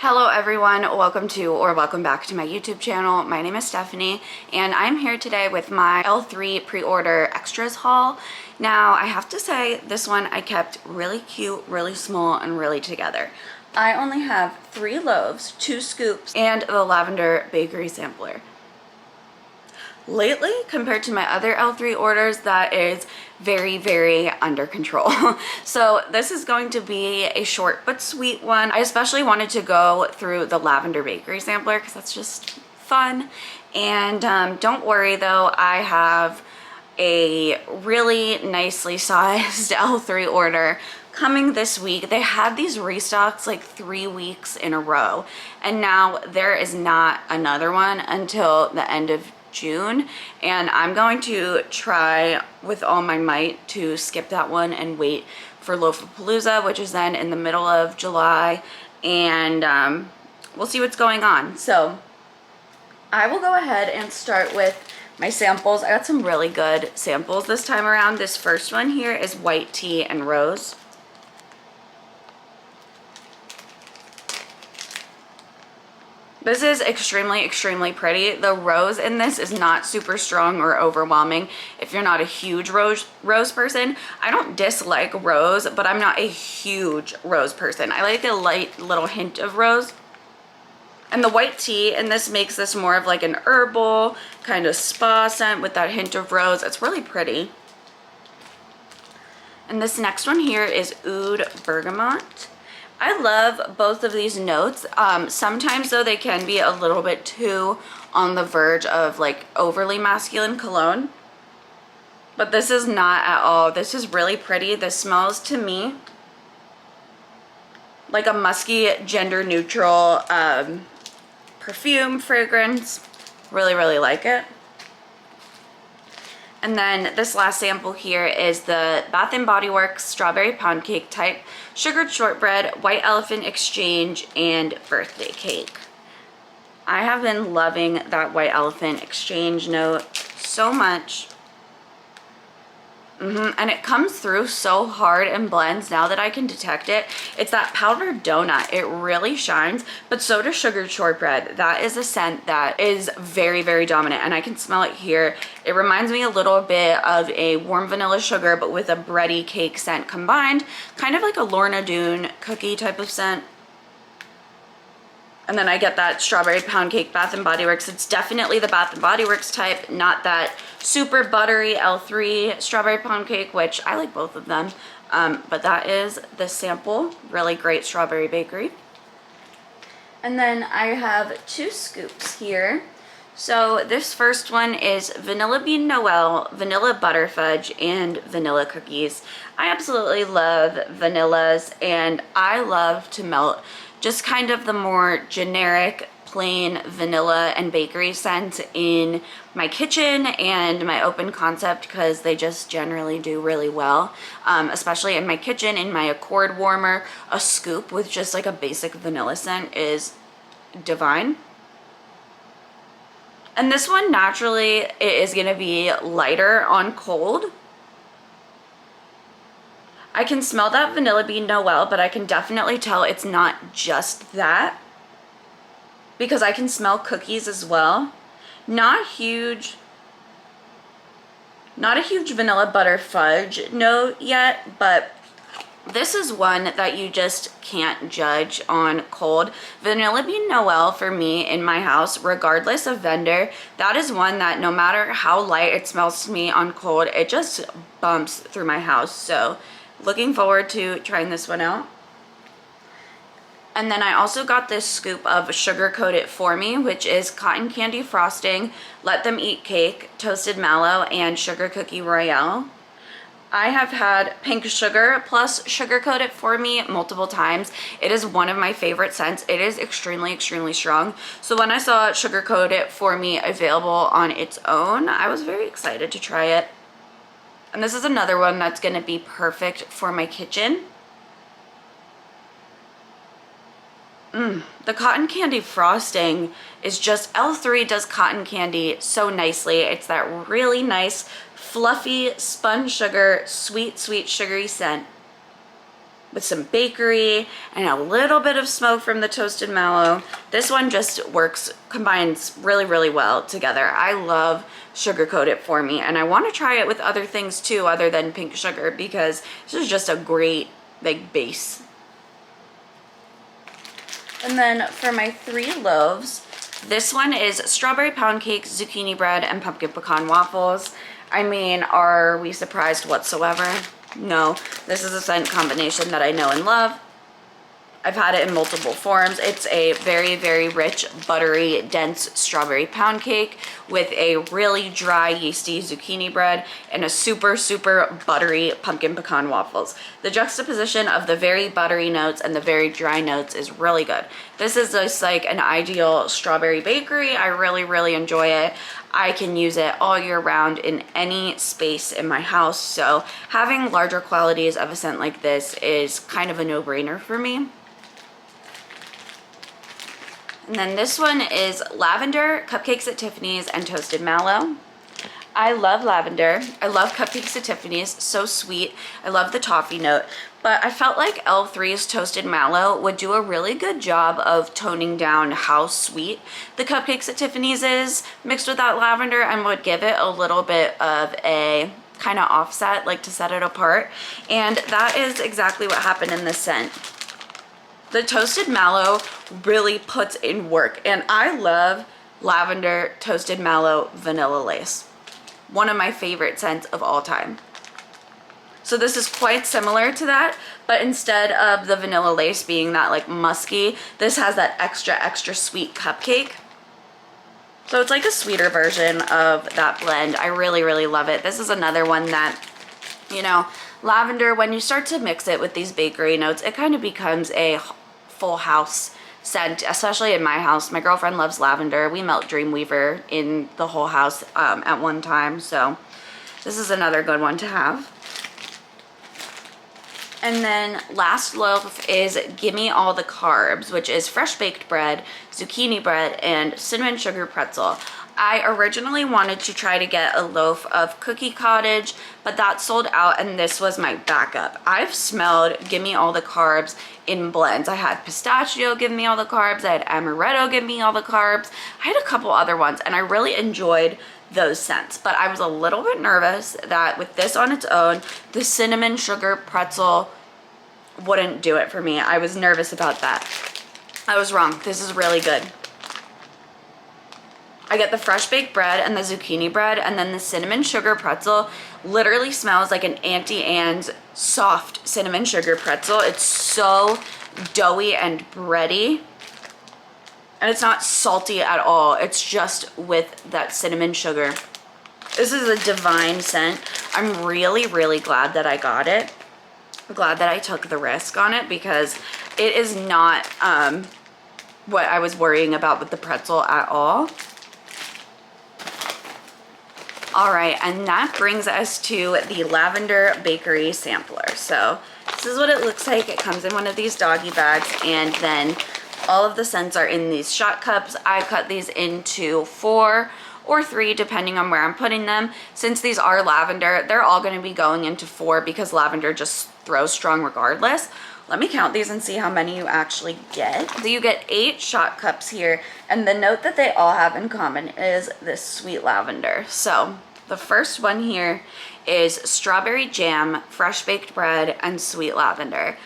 Hello everyone, welcome back to my YouTube channel. My name is Stephanie and I'm here today with my L3 pre-order extras haul. Now I have to say this one I kept really cute, really small, and really together. I only have 3 loaves, 2 scoops, and the Lavender bakery sampler. Lately, compared to my other L3 orders, that is very under control. So this is going to be a short but sweet one. I especially wanted to go through the Lavender bakery sampler because that's just fun. And don't worry though, I have a really nicely sized L3 order coming this week. They had these restocks like 3 weeks in a row, and now there is not another one until the end of June, and I'm going to try with all my might to skip that one and wait for Loafapalooza, which is then in the middle of July, and we'll see what's going on. So I will go ahead and start with my samples. I got some really good samples this time around. This first one here is white tea and rose. This is extremely pretty. The rose in this is not super strong or overwhelming if you're not a huge rose person. I don't dislike rose, but I'm not a huge rose person. I like a light little hint of rose. And the white tea in this makes this more of like an herbal kind of spa scent with that hint of rose. It's really pretty. And this next one here is Oud Bergamot. I love both of these notes. Sometimes though they can be a little bit too on the verge of like overly masculine cologne, but this is not at all. This is really pretty. This smells to me like a musky, gender neutral perfume fragrance. Really like it. And then this last sample here is the Bath & Body Works Strawberry Pound Cake type, Sugared Shortbread, White Elephant Exchange, and Birthday Cake. I have been loving that White Elephant Exchange note so much. And it comes through so hard and blends now that I can detect it. It's that powdered donut. It really shines, but so does Sugared Shortbread. That is a scent that is very dominant, and I can smell it here. It reminds me a little bit of a warm vanilla sugar, but with a bready cake scent combined, kind of like a Lorna Doone cookie type of scent. And then I get that Strawberry Pound Cake Bath & Body Works. It's definitely the Bath & Body Works type, not that super buttery L3 Strawberry Pound Cake, which I like both of them. But that is the sample. Really great strawberry bakery. And then I have 2 scoops here. So this first one is Vanilla Bean Noel, Vanilla Butter Fudge, and Vanilla Cookies. I absolutely love vanillas, and I love to melt just kind of the more generic, plain vanilla and bakery scent in my kitchen and my open concept because they just generally do really well. Especially in my kitchen, in my Accord warmer, a scoop with just like a basic vanilla scent is divine. And this one naturally it is gonna be lighter on cold. I can smell that Vanilla Bean Noel, but I can definitely tell it's not just that because I can smell cookies as well. Not a huge vanilla butter fudge note yet, but this is one that you just can't judge on cold. Vanilla Bean Noel for me in my house, regardless of vendor, that is one that no matter how light it smells to me on cold, it just bumps through my house. So looking forward to trying this one out. And then I also got this scoop of Sugar Coat It For Me, which is cotton candy frosting, Let Them Eat cake, toasted mallow, and sugar cookie royale. I have had pink sugar plus Sugar Coat It For Me multiple times. It is one of my favorite scents. It is extremely strong. So when I saw Sugar Coat It For Me available on its own, I was very excited to try it. And this is another one that's going to be perfect for my kitchen. The cotton candy frosting is just, L3 does cotton candy so nicely. It's that really nice, fluffy, spun sugar, sweet sugary scent. with some bakery and a little bit of smoke from the toasted mallow. This one just combines really, really well together. I love sugar coat it for me, and I want to try it with other things too other than pink sugar, because this is just a great like base. And then for my 3 loaves, this one is strawberry pound cake, zucchini bread, and pumpkin pecan waffles. I mean, are we surprised whatsoever? No, this is a scent combination that I know and love. I've had it in multiple forms. It's a very, very rich, buttery, dense strawberry pound cake with a really dry, yeasty zucchini bread and a super, super buttery pumpkin pecan waffles. The juxtaposition of the very buttery notes and the very dry notes is really good. This is just like an ideal strawberry bakery. I really, really enjoy it. I can use it all year round in any space in my house, so having larger quantities of a scent like this is kind of a no-brainer for me. And then this one is Lavender, Cupcakes at Tiffany's, and Toasted Mallow. I love lavender. I love Cupcakes at Tiffany's, so sweet. I love the toffee note, but I felt like L3's Toasted Mallow would do a really good job of toning down how sweet the Cupcakes at Tiffany's is mixed with that lavender, and would give it a little bit of a kind of offset, like to set it apart. And that is exactly what happened in this scent. The Toasted Mallow really puts in work, and I love Lavender Toasted Mallow Vanilla Lace. One of my favorite scents of all time. So this is quite similar to that, but instead of the Vanilla Lace being that like musky, this has that extra, extra sweet cupcake. So it's like a sweeter version of that blend. I really, really love it. This is another one that, you know, lavender, when you start to mix it with these bakery notes, it kind of becomes a full house scent, especially in my house. My girlfriend loves lavender. We melt Dreamweaver in the whole house at one time, so this is another good one to have. And then last loaf is Gimme All the Carbs, which is fresh baked bread, zucchini bread, and cinnamon sugar pretzel. I originally wanted to try to get a loaf of cookie cottage, but that sold out, and this was my backup. I've smelled Gimme All the Carbs in blends. I had pistachio give me all the carbs, I had amaretto give me all the carbs, I had a couple other ones, and I really enjoyed those scents. But I was a little bit nervous that with this on its own, the cinnamon sugar pretzel wouldn't do it for me. I was nervous about that. I was wrong. This is really good. I get the fresh baked bread and the zucchini bread, and then the cinnamon sugar pretzel literally smells like an Auntie Anne's soft cinnamon sugar pretzel. It's so doughy and bready, and it's not salty at all. It's just with that cinnamon sugar. This is a divine scent. I'm really, really glad that I got it. I'm glad that I took the risk on it, because it is not what I was worrying about with the pretzel at all. All right, and that brings us to the Lavender Bakery sampler. So this is what it looks like. It comes in one of these doggy bags, and then all of the scents are in these shot cups. I cut these into 4 or 3 depending on where I'm putting them. Since these are lavender, they're all going to be going into 4 because lavender just throws strong regardless. Let me count these and see how many you actually get. So you get 8 shot cups here, and the note that they all have in common is this sweet lavender. So the first one here is strawberry jam, fresh baked bread, and sweet lavender.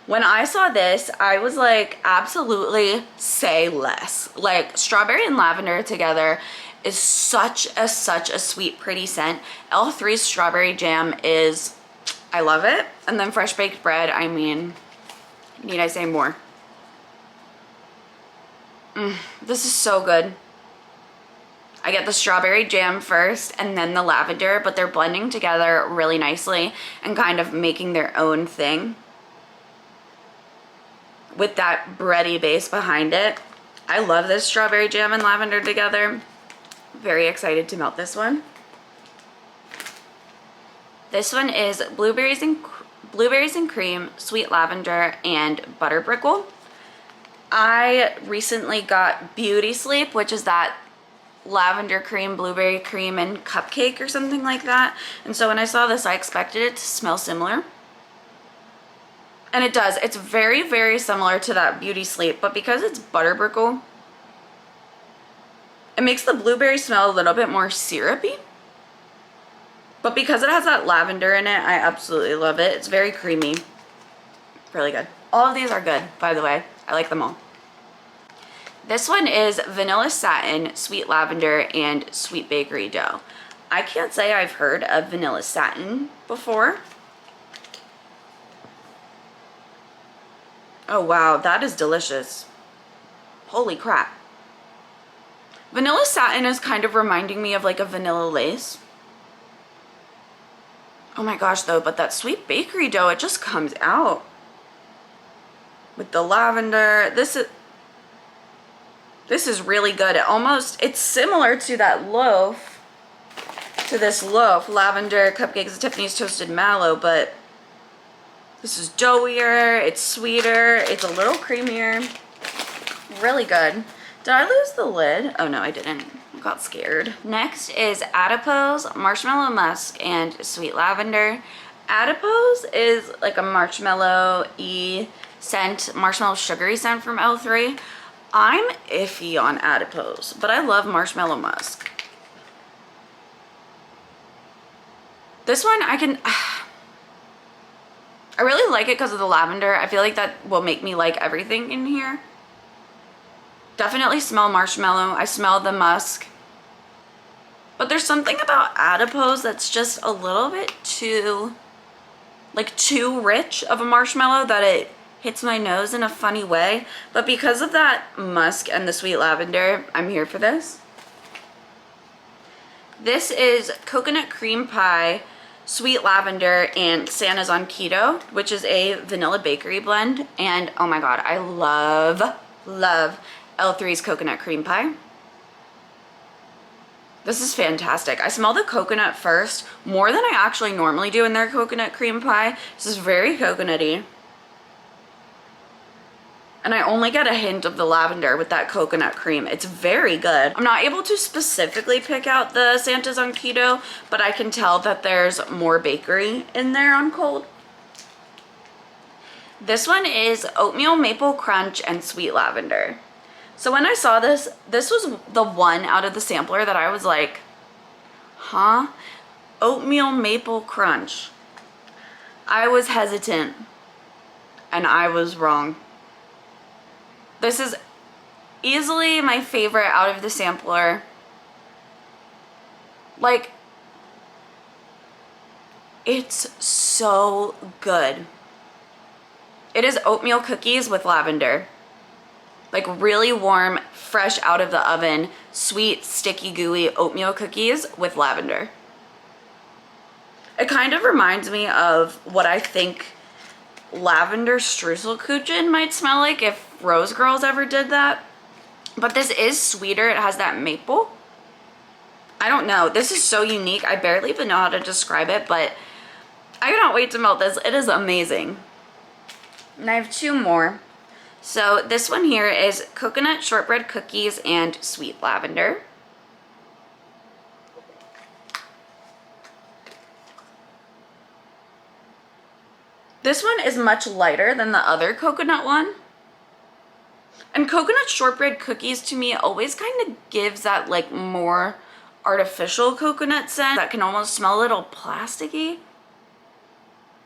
When I saw this, I was like, absolutely say less. Like, strawberry and lavender together is such a sweet, pretty scent. L3's strawberry jam is, I love it. And then fresh baked bread, I mean, need I say more? This is so good. I get the strawberry jam first and then the lavender, but they're blending together really nicely and kind of making their own thing with that bready base behind it. I love this strawberry jam and lavender together. Very excited to melt this one. This one is blueberries and cream, sweet lavender, and butter brickle. I recently got Beauty Sleep, which is that lavender cream, blueberry cream, and cupcake or something like that. And so when I saw this, I expected it to smell similar. And it does. It's very, very similar to that Beauty Sleep, but because it's butterbrickle, it makes the blueberry smell a little bit more syrupy. But because it has that lavender in it, I absolutely love it. It's very creamy. Really good. All of these are good, by the way. I like them all. This one is Vanilla Satin, Sweet Lavender, and Sweet Bakery Dough. I can't say I've heard of Vanilla Satin before. Oh wow, that is delicious. Holy crap. Vanilla Satin is kind of reminding me of like a vanilla lace. Oh my gosh though, but that Sweet Bakery Dough, it just comes out. With the lavender, this is really good. It's similar to that loaf, to this loaf, Lavender Cupcakes and Tiffany's Toasted Mallow, but this is doughier, it's sweeter, it's a little creamier. Really good. Did I lose the lid? Oh no, I didn't. I got scared. Next is Adipose, Marshmallow Musk, and Sweet Lavender. Adipose is like a marshmallow-y scent, marshmallow sugary scent from L3. I'm iffy on Adipose, but I love Marshmallow Musk. This one I really like it because of the lavender. I feel like that will make me like everything in here. Definitely smell marshmallow. I smell the musk. But there's something about Adipose that's just a little bit too rich of a marshmallow that it hits my nose in a funny way. But because of that musk and the sweet lavender, I'm here for this. This is Coconut Cream Pie, Sweet Lavender, and Santa's on Keto, which is a vanilla bakery blend. And oh my god, I love L3's coconut cream pie. This is fantastic. I smell the coconut first, more than I actually normally do in their coconut cream pie. This is very coconutty. And I only get a hint of the lavender with that coconut cream. It's very good. I'm not able to specifically pick out the Santa's on Keto, but I can tell that there's more bakery in there on cold. This one is Oatmeal Maple Crunch and Sweet Lavender. So when I saw this was the one out of the sampler that I was like, huh? Oatmeal Maple Crunch. I was hesitant, and I was wrong. This is easily my favorite out of the sampler. Like, it's so good. It is oatmeal cookies with lavender. Like really warm, fresh out of the oven, sweet, sticky, gooey oatmeal cookies with lavender. It kind of reminds me of what I think lavender Streuselkuchen might smell like if Rose Girls ever did that. But this is sweeter. It has that maple. I don't know. This is so unique. I barely even know how to describe it, but I cannot wait to melt this. It is amazing. And I have two more. So this one here is Coconut Shortbread Cookies and Sweet Lavender. This one is much lighter than the other coconut one. And coconut shortbread cookies to me always kind of gives that like more artificial coconut scent that can almost smell a little plasticky.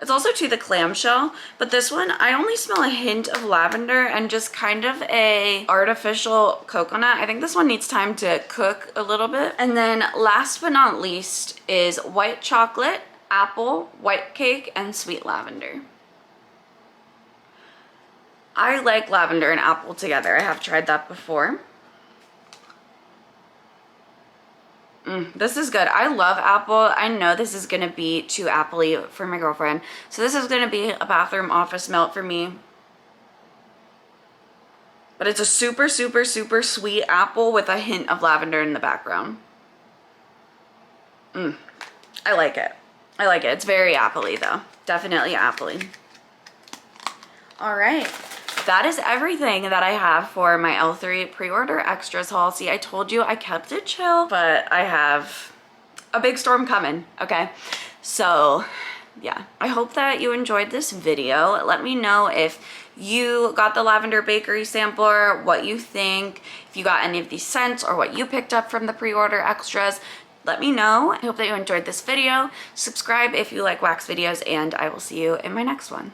It's also to the clamshell, but this one I only smell a hint of lavender and just kind of a artificial coconut. I think this one needs time to cook a little bit. And then last but not least is white chocolate, apple, white cake, and sweet lavender. I like lavender and apple together. I have tried that before. This is good. I love apple. I know this is gonna be too appley for my girlfriend. So this is gonna be a bathroom office melt for me. But it's a super, super, super sweet apple with a hint of lavender in the background. I like it. I like it. It's very appley though. Definitely appley. All right. That is everything that I have for my L3 pre-order extras haul. See, I told you I kept it chill, but I have a big storm coming, okay? So yeah, I hope that you enjoyed this video. Let me know if you got the Lavender Bakery sampler, what you think, if you got any of these scents or what you picked up from the pre-order extras. Let me know. I hope that you enjoyed this video. Subscribe if you like wax videos, and I will see you in my next one.